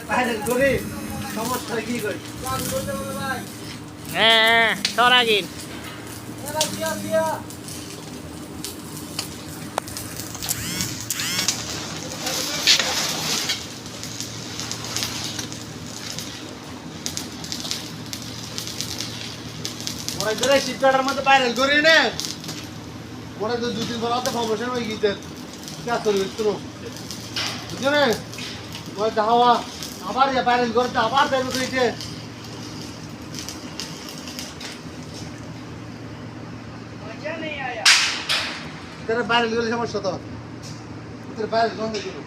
বাইরে করে সমস্যা কি করি হ্যাঁ সরাগিন ওরা ধরে শিপটার মধ্যে বাইরে করি না ওরা তো দুই তিন বার হাতে প্রমোশন হয়ে গিয়েছে क्या करूँ इतना বুঝছো না ওই হাওয়া আবার বাইরে করতে আবার দেবে কইছে तेरे বাইরে গেলে সমস্যা তো तेरे বাইরে গন্ধ দিল